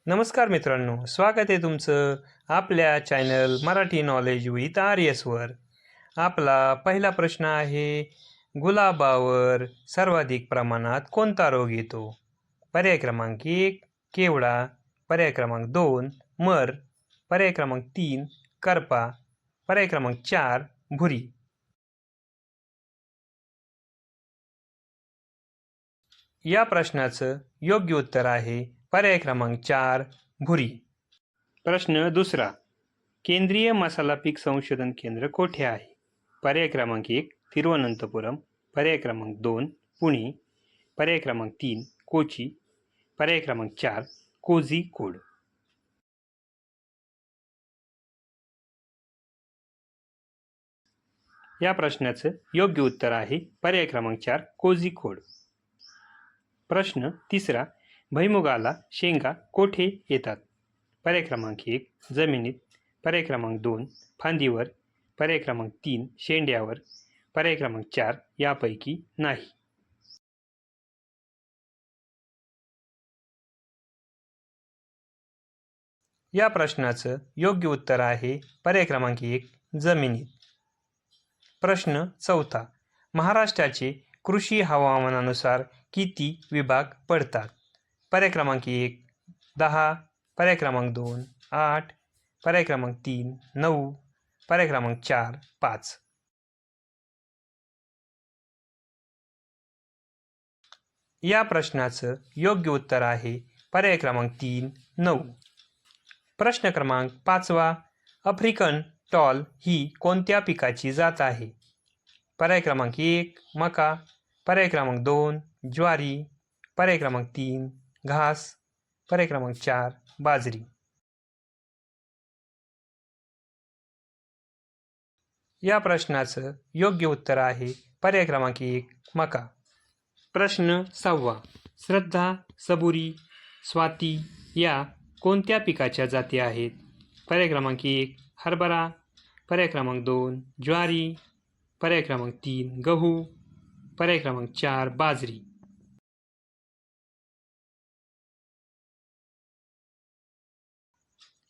नमस्कार मित्रांनो, स्वागत आहे तुमचं आपल्या चॅनल मराठी नॉलेज विथ आर्यसवर. आपला पहिला प्रश्न आहे, गुलाबावर सर्वाधिक प्रमाणात कोणता रोग येतो? पर्याय क्रमांक 1 केवडा, पर्याय क्रमांक 2 मर, पर्याय क्रमांक 3 करपा, पर्याय क्रमांक 4 भुरी. या प्रश्नाचं योग्य उत्तर आहे पर्याय क्रमांक 4 भुरी. प्रश्न दुसरा, केंद्रीय मसाला पीक संशोधन केंद्र कोठे आहे? पर्याय क्रमांक 1 तिरुवनंतपुरम, पर्याय क्रमांक 2 पुणे, पर्याय क्रमांक 3 कोची, पर्याय क्रमांक 4 कोझिकोड. या प्रश्नाचं योग्य उत्तर आहे पर्याय क्रमांक 4 कोझिकोड. प्रश्न तिसरा, भुईमुगाला शेंगा कोठे येतात? पर्याय क्रमांक 1 जमिनीत, पर्याय क्रमांक 2 फांदीवर, पर्याय क्रमांक 3 शेंड्यावर, पर्याय क्रमांक 4 यापैकी नाही. या प्रश्नाचं योग्य उत्तर आहे पर्याय क्रमांक 1 जमिनीत. प्रश्न चौथा, महाराष्ट्राचे कृषी हवामानानुसार किती विभाग पडतात? पर्याय क्रमांक 1 10, पर्याय क्रमांक 2 8, पर्याय क्रमांक 3 9, पर्याय क्रमांक 4 5. या प्रश्नाचं योग्य उत्तर आहे पर्याय क्रमांक 3 9. प्रश्न क्रमांक 5, आफ्रिकन टॉल ही कोणत्या पिकाची जात आहे? पर्याय क्रमांक 1 मका, पर्याय क्रमांक 2 ज्वारी, पर्याय क्रमांक 3 घास, पर्याय क्रमांक 4 बाजरी. या प्रश्नाचं योग्य उत्तर आहे पर्याय क्रमांक 1 मका. प्रश्न 6, श्रद्धा, सबुरी, स्वाती या कोणत्या पिकाच्या जाती आहेत? पर्याय क्रमांक 1 हरभरा, पर्याय क्रमांक 2 ज्वारी, पर्याय क्रमांक 3 गहू, पर्याय क्रमांक 4 बाजरी.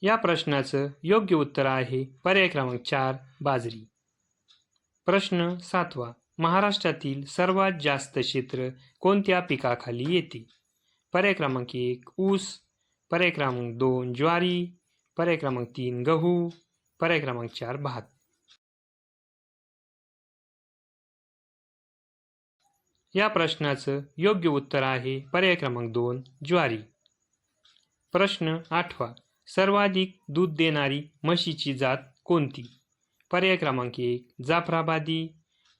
या प्रश्नाचं योग्य उत्तर आहे पर्याय क्रमांक 4 बाजरी. प्रश्न 7, महाराष्ट्रातील सर्वात जास्त क्षेत्र कोणत्या पिकाखाली येते? पर्याय क्रमांक 1 ऊस, पर्याय क्रमांक 2 ज्वारी, पर्याय क्रमांक 3 गहू, पर्याय क्रमांक 4 भात. या प्रश्नाचं योग्य उत्तर आहे पर्याय क्रमांक 2 ज्वारी. प्रश्न 8, सर्वाधिक दूध देणारी म्हशीची जात कोणती? पर्याय क्रमांक 1 जाफराबादी,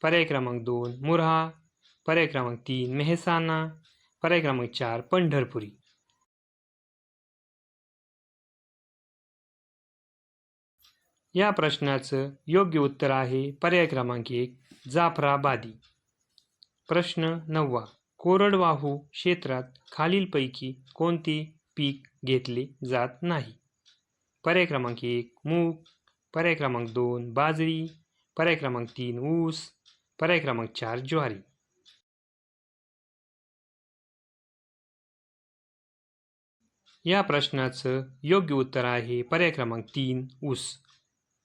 पर्याय क्रमांक 2 मुर्हा, पर्याय क्रमांक 3 मेहसाणा, पर्याय क्रमांक 4 पंढरपुरी. या प्रश्नाचं योग्य उत्तर आहे पर्याय क्रमांक 1 जाफराबादी. प्रश्न 9, कोरडवाहू क्षेत्रात खालीलपैकी कोणते पीक घेतले जात नाही? पर्याय क्रमांक 1 मूग, पर्याय क्रमांक 2 बाजरी, पर्याय क्रमांक 3 ऊस, पर्याय क्रमांक 4 ज्वारी. या प्रश्नाचं योग्य उत्तर आहे पर्याय क्रमांक 3 ऊस.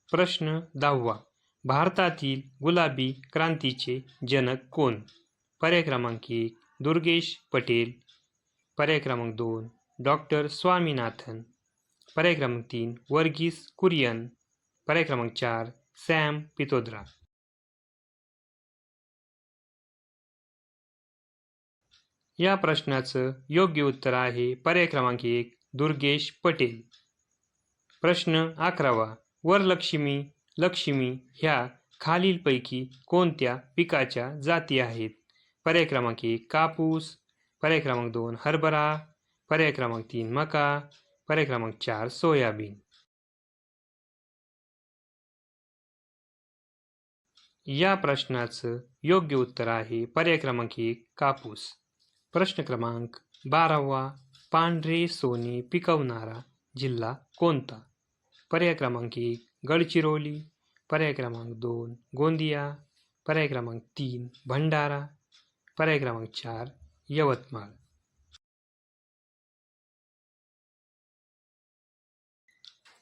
प्रश्न 10, भारतातील गुलाबी क्रांतीचे जनक कोण? पर्याय क्रमांक 1 दुर्गेश पटेल, पर्याय क्रमांक 2 डॉक्टर स्वामीनाथन, पर्याय क्रमांक 3 वर्गीस कुरियन, पर्याय क्रमांक 4 सॅम पित्रोदा. या प्रश्नाचं योग्य उत्तर आहे पर्याय क्रमांक 1 दुर्गेश पटेल. प्रश्न 11, वरलक्ष्मी, लक्ष्मी ह्या खालीलपैकी कोणत्या पिकाच्या जाती आहेत? पर्याय क्रमांक 1 कापूस, पर्याय क्रमांक 2 हरभरा, पर्याय क्रमांक 3 मका, पर्याय क्रमांक 4 सोयाबीन. या प्रश्नाचं योग्य उत्तर आहे पर्याय क्रमांक 1 कापूस. प्रश्न क्रमांक 12, पांढरे सोने पिकवणारा जिल्हा कोणता? पर्याय क्रमांक 1 गडचिरोली, पर्याय क्रमांक 2 गोंदिया, पर्याय क्रमांक 3 भंडारा, पर्याय क्रमांक 4 यवतमाळ.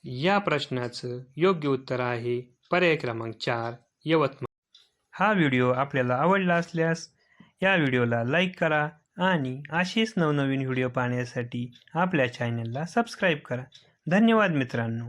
या प्रश्नाचं योग्य उत्तर आहे पर्याय क्रमांक 4 यवतमाळ. हा व्हिडिओ आपल्याला आवडला असल्यास या व्हिडिओला लाईक करा आणि असेच नवनवीन व्हिडिओ पाहण्यासाठी आपल्या चॅनलला सबस्क्राईब करा. धन्यवाद मित्रांनो.